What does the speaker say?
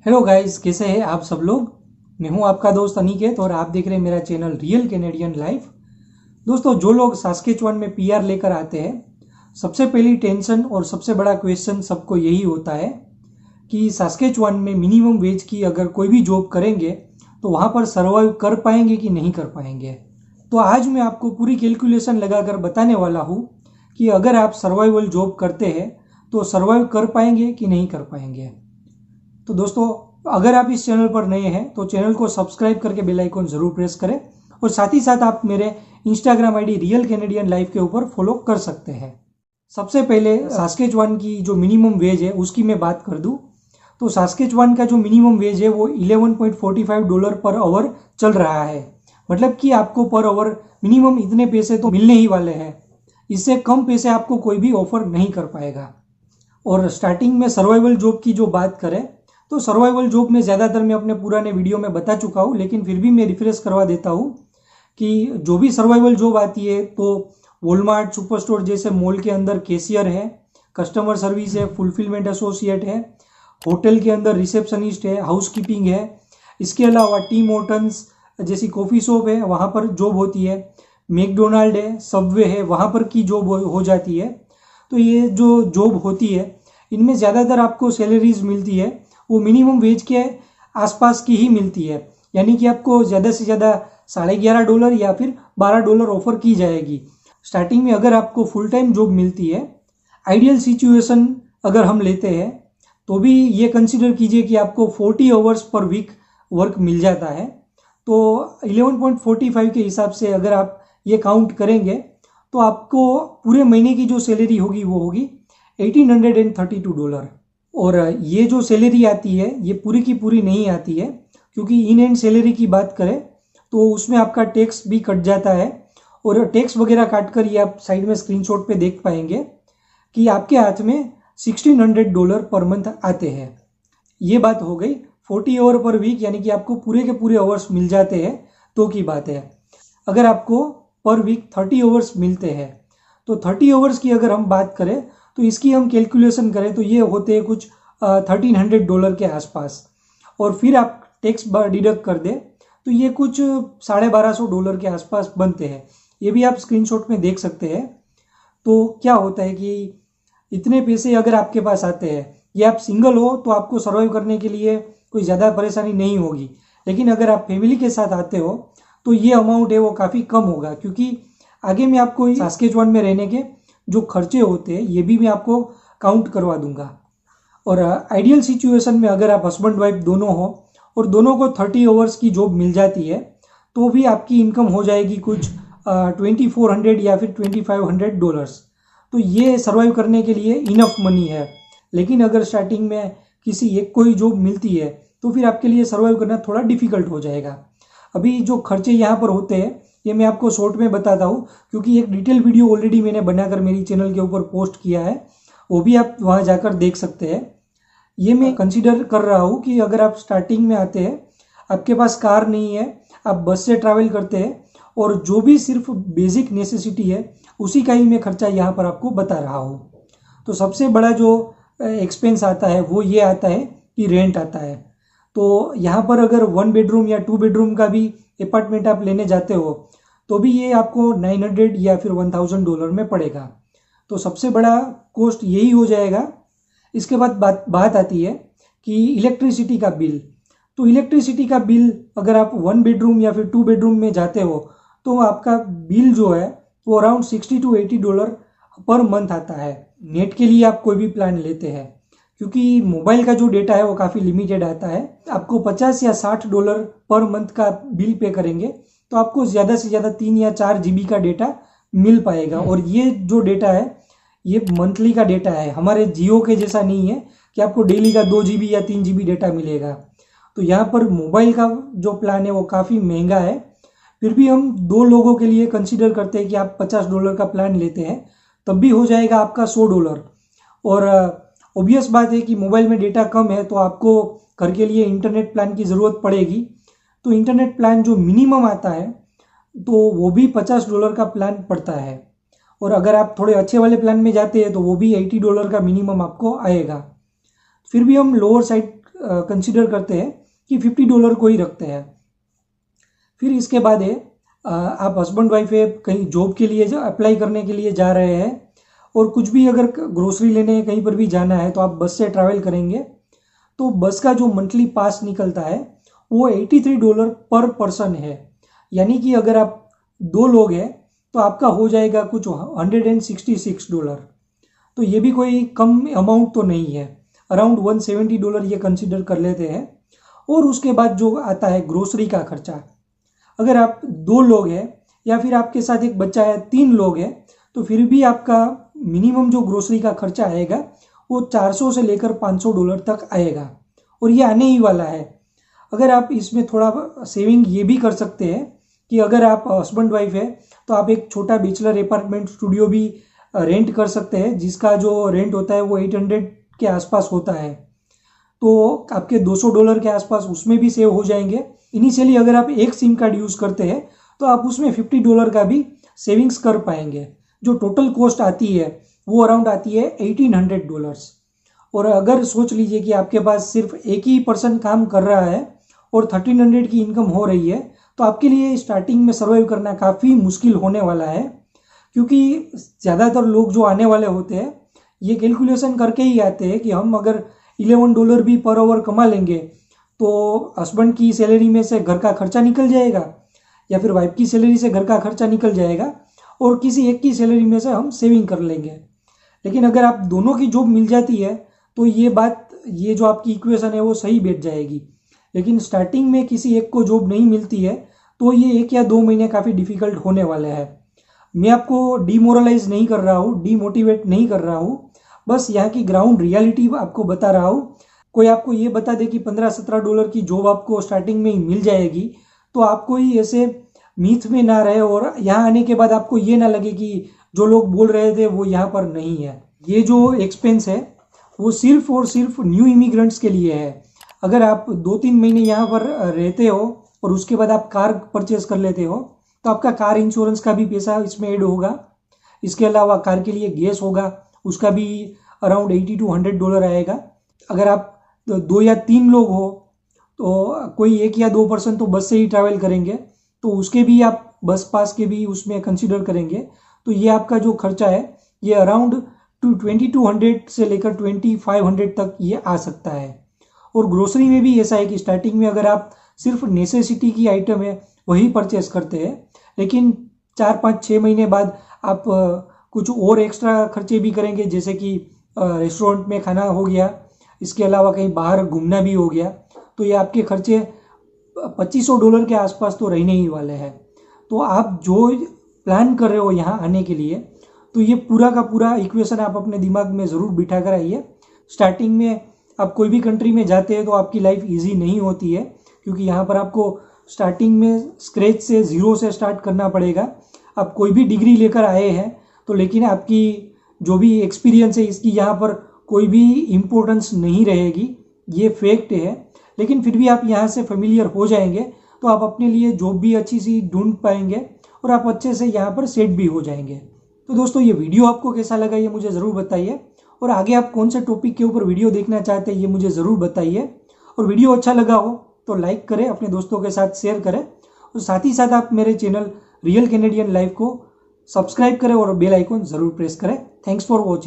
Hello guys, कैसे हैं आप सब लोग। मैं हूं आपका दोस्त अनिकेत और आप देख रहे हैं मेरा चैनल रियल कैनेडियन लाइफ। दोस्तों, जो लोग सास्केचुआन में पीआर लेकर आते हैं, सबसे पहली टेंशन और सबसे बड़ा क्वेश्चन सबको यही होता है कि सास्केचुआन में मिनिमम वेज की अगर कोई भी जॉब करेंगे तो वहां पर सर्वाइव कर पाएंगे कि नहीं कर पाएंगे। तो आज मैं आपको पूरी कैलकुलेशन लगाकर बताने वाला हूं कि अगर आप सर्वाइवल जॉब करते हैं तो सर्वाइव कर पाएंगे कि नहीं कर पाएंगे। तो दोस्तों, अगर आप इस चैनल पर नए हैं तो चैनल को सब्सक्राइब करके बेल आइकन जरूर प्रेस करें और साथ ही साथ आप मेरे Instagram ID real Canadian life के ऊपर फॉलो कर सकते हैं। सबसे पहले सास्केचुआन की जो मिनिमम वेज है उसकी मैं बात कर दूं तो सास्केचुआन का जो मिनिमम वेज है वो $11.45 पर आवर चल रहा है। मतलब कि आपको पर आवर मिनिमम इतने पैसे तो मिलने ही वाले हैं। इससे कम पैसे आपको कोई भी ऑफर नहीं कर पाएगा। और स्टार्टिंग में सर्वाइवल जॉब की जो बात करें तो सर्वाइवल जॉब में ज़्यादातर मैं अपने पुराने वीडियो में बता चुका हूँ, लेकिन फिर भी मैं रिफ्रेश करवा देता हूँ कि जो भी सर्वाइवल जॉब आती है तो वॉलमार्ट सुपर स्टोर जैसे मॉल के अंदर कैशियर है, कस्टमर सर्विस है, फुलफिलमेंट एसोसिएट है, होटल के अंदर रिसेप्शनिस्ट है, हाउसकीपिंग है। इसके अलावा टीम होटल्स जैसी कॉफ़ी शॉप है, वहाँ पर जॉब होती है। मैकडोनाल्ड है, सबवे है, वहाँ पर की जॉब हो जाती है। तो ये जो जॉब होती है इनमें ज़्यादातर आपको सैलरीज मिलती है वो मिनिमम वेज के आसपास की ही मिलती है। यानी कि आपको ज़्यादा से ज़्यादा $11.5 या फिर $12 ऑफर की जाएगी स्टार्टिंग में। अगर आपको फुल टाइम जॉब मिलती है, आइडियल सिचुएशन अगर हम लेते हैं तो भी ये कंसिडर कीजिए कि आपको 40 आवर्स पर वीक वर्क मिल जाता है। तो 11.45 के हिसाब से अगर आप ये काउंट करेंगे तो आपको पूरे महीने की जो सैलरी होगी वो होगी $1832। और ये जो सैलरी आती है ये पूरी की पूरी नहीं आती है, क्योंकि इन एंड सैलरी की बात करें तो उसमें आपका टैक्स भी कट जाता है। और टैक्स वगैरह काट कर ये आप साइड में स्क्रीनशॉट पे देख पाएंगे कि आपके हाथ में $1600 पर मंथ आते हैं। ये बात हो गई 40 आवर पर वीक, यानी कि आपको पूरे के पूरे आवर्स मिल जाते हैं तो की बात है। अगर आपको पर वीक 30 आवर्स मिलते हैं तो 30 आवर्स की अगर हम बात करें तो इसकी हम कैलकुलेशन करें तो ये होते हैं कुछ $1300 के आसपास। और फिर आप टैक्स डिडक्ट कर दें तो ये कुछ $1250 के आसपास बनते हैं। ये भी आप स्क्रीनशॉट में देख सकते हैं। तो क्या होता है कि इतने पैसे अगर आपके पास आते हैं, ये आप सिंगल हो तो आपको सर्वाइव करने के लिए कोई ज़्यादा परेशानी नहीं होगी, लेकिन अगर आप फैमिली के साथ आते हो तो ये अमाउंट है वो काफ़ी कम होगा। क्योंकि आगे मैं आपको सास्केचुआन में रहने के जो खर्चे होते हैं ये भी मैं आपको काउंट करवा दूंगा। और आइडियल सिचुएशन में अगर आप हस्बैंड वाइफ दोनों हो और दोनों को 30 आवर्स की जॉब मिल जाती है तो भी आपकी इनकम हो जाएगी कुछ 2400 या फिर $2500। तो ये सर्वाइव करने के लिए इनफ मनी है। लेकिन अगर स्टार्टिंग में किसी एक को ही जॉब मिलती है तो फिर आपके लिए सर्वाइव करना थोड़ा डिफिकल्ट हो जाएगा। अभी जो खर्चे यहाँ पर होते हैं ये मैं आपको शॉर्ट में बताता हूँ, क्योंकि एक डिटेल वीडियो ऑलरेडी मैंने बनाकर मेरी चैनल के ऊपर पोस्ट किया है, वो भी आप वहाँ जाकर देख सकते हैं। ये मैं कंसीडर कर रहा हूँ कि अगर आप स्टार्टिंग में आते हैं, आपके पास कार नहीं है, आप बस से ट्रैवल करते हैं और जो भी सिर्फ बेसिक नेसेसिटी है उसी का ही मैं खर्चा यहाँ पर आपको बता रहा हूँ। तो सबसे बड़ा जो एक्सपेंस आता है वो ये आता है कि रेंट आता है। तो यहाँ पर अगर 1 बेडरूम या 2 बेडरूम का भी अपार्टमेंट आप लेने जाते हो तो भी ये आपको $900 या फिर $1000 में पड़ेगा। तो सबसे बड़ा कॉस्ट यही हो जाएगा। इसके बाद बात आती है कि इलेक्ट्रिसिटी का बिल। तो इलेक्ट्रिसिटी का बिल अगर आप 1 बेडरूम या फिर 2 बेडरूम में जाते हो तो आपका बिल जो है वो अराउंड $60 to $80 पर मंथ आता है। नेट के लिए आप कोई भी प्लान लेते हैं, क्योंकि मोबाइल का जो डेटा है वो काफ़ी लिमिटेड आता है। आपको $50 या $60 पर मंथ का बिल पे करेंगे तो आपको ज़्यादा से ज़्यादा 3 या 4 GB का डेटा मिल पाएगा। और ये जो डेटा है ये मंथली का डेटा है, हमारे जियो के जैसा नहीं है कि आपको डेली का 2 GB या 3 GB डेटा मिलेगा। तो यहाँ पर मोबाइल का जो प्लान है वो काफ़ी महंगा है। फिर भी हम 2 लोगों के लिए कंसिडर करते हैं कि आप $50 का प्लान लेते हैं तब भी हो जाएगा आपका $100। और ऑब्वियस बात है कि मोबाइल में डेटा कम है तो आपको घर के लिए इंटरनेट प्लान की ज़रूरत पड़ेगी। तो इंटरनेट प्लान जो मिनिमम आता है तो वो भी $50 का प्लान पड़ता है। और अगर आप थोड़े अच्छे वाले प्लान में जाते हैं तो वो भी $80 का मिनिमम आपको आएगा। फिर भी हम लोअर साइड कंसिडर करते हैं कि $50 को ही रखते हैं। फिर इसके बाद है आप हस्बैंड वाइफ है, कहीं जॉब के लिए अप्लाई करने के लिए जा रहे हैं और कुछ भी अगर ग्रोसरी लेने कहीं पर भी जाना है तो आप बस से ट्रैवल करेंगे, तो बस का जो मंथली पास निकलता है वो $83 पर पर्सन है। यानी कि अगर आप 2 लोग हैं तो आपका हो जाएगा कुछ $166। तो ये भी कोई कम अमाउंट तो नहीं है, अराउंड $170 ये कंसिडर कर लेते हैं। और उसके बाद जो आता है ग्रोसरी का खर्चा, अगर आप 2 लोग हैं या फिर आपके साथ एक बच्चा है, 3 लोग हैं, तो फिर भी आपका मिनिमम जो ग्रोसरी का खर्चा आएगा वो $400 से लेकर $500 तक आएगा, और ये आने ही वाला है। अगर आप इसमें थोड़ा सेविंग ये भी कर सकते हैं कि अगर आप हस्बैंड वाइफ है तो आप एक छोटा बैचलर अपार्टमेंट स्टूडियो भी रेंट कर सकते हैं, जिसका जो रेंट होता है वो 800 के आसपास होता है, तो आपके $200 के आसपास उसमें भी सेव हो जाएंगे। इनिशियली अगर आप एक सिम कार्ड यूज़ करते हैं तो आप उसमें $50 का भी सेविंग्स कर पाएंगे। जो टोटल कॉस्ट आती है वो अराउंड आती है $1800। और अगर सोच लीजिए कि आपके पास सिर्फ एक ही पर्सन काम कर रहा है और 1300 की इनकम हो रही है, तो आपके लिए स्टार्टिंग में सर्वाइव करना काफ़ी मुश्किल होने वाला है, क्योंकि ज़्यादातर लोग जो आने वाले होते हैं ये कैलकुलेशन करके ही आते हैं कि हम अगर $11 भी पर आवर कमा लेंगे तो हस्बैंड की सैलरी में से घर का खर्चा निकल जाएगा या फिर वाइफ की सैलरी से घर का खर्चा निकल जाएगा और किसी एक की सैलरी में से हम सेविंग कर लेंगे। लेकिन अगर आप दोनों की जॉब मिल जाती है तो ये जो आपकी इक्वेशन है वो सही बैठ जाएगी। लेकिन स्टार्टिंग में किसी एक को जॉब नहीं मिलती है तो ये 1 या 2 महीने काफ़ी डिफिकल्ट होने वाले हैं। मैं आपको डीमोरलाइज नहीं कर रहा हूँ, डीमोटिवेट नहीं कर रहा हूँ, बस यहाँ की ग्राउंड रियलिटी आपको बता रहा हूँ। कोई आपको ये बता दे कि $15-17 की जॉब आपको स्टार्टिंग में ही मिल जाएगी, तो आपको ही ऐसे मीथ में ना रहे और यहाँ आने के बाद आपको ये ना लगे कि जो लोग बोल रहे थे वो यहाँ पर नहीं है। ये जो एक्सपेंस है वो सिर्फ और सिर्फ न्यू इमिग्रेंट्स के लिए है। अगर आप 2-3 महीने यहाँ पर रहते हो और उसके बाद आप कार परचेज कर लेते हो तो आपका कार इंश्योरेंस का भी पैसा इसमें ऐड होगा। इसके अलावा कार के लिए गैस होगा, उसका भी अराउंड $80-100 आएगा। अगर आप 2 या 3 लोग हो तो कोई 1 या 2 पर्सन तो बस से ही ट्रैवल करेंगे, तो उसके भी आप बस पास के भी उसमें कंसिडर करेंगे, तो ये आपका जो खर्चा है ये अराउंड 2200 से लेकर 2500 तक ये आ सकता है। और ग्रोसरी में भी ऐसा है कि स्टार्टिंग में अगर आप सिर्फ नेसेसिटी की आइटम है वही परचेस करते हैं, लेकिन 4-5-6 महीने बाद आप कुछ और एक्स्ट्रा खर्चे भी करेंगे, जैसे कि रेस्टोरेंट में खाना हो गया, इसके अलावा कहीं बाहर घूमना भी हो गया, तो ये आपके खर्चे $2500 के आसपास तो रहने ही वाले हैं। तो आप जो प्लान कर रहे हो यहाँ आने के लिए, तो ये पूरा का पूरा इक्वेशन आप अपने दिमाग में ज़रूर बिठा कर आइए। स्टार्टिंग में आप कोई भी कंट्री में जाते हैं तो आपकी लाइफ इजी नहीं होती है, क्योंकि यहाँ पर आपको स्टार्टिंग में स्क्रैच से 0 से स्टार्ट करना पड़ेगा। आप कोई भी डिग्री लेकर आए हैं तो लेकिन आपकी जो भी एक्सपीरियंस है इसकी यहाँ पर कोई भी इम्पोर्टेंस नहीं रहेगी, ये फैक्ट है। लेकिन फिर भी आप यहाँ से फेमिलियर हो जाएंगे तो आप अपने लिए जॉब भी अच्छी सी ढूंढ पाएंगे और आप अच्छे से यहाँ पर सेट भी हो जाएंगे। तो दोस्तों ये वीडियो आपको कैसा लगा ये मुझे ज़रूर बताइए, और आगे आप कौन से टॉपिक के ऊपर वीडियो देखना चाहते हैं ये मुझे ज़रूर बताइए। और वीडियो अच्छा लगा हो तो लाइक करें, अपने दोस्तों के साथ शेयर करें, और साथ ही साथ आप मेरे चैनल रियल कैनेडियन लाइफ को सब्सक्राइब करें और बेल आइकन ज़रूर प्रेस करें। Thanks for watching.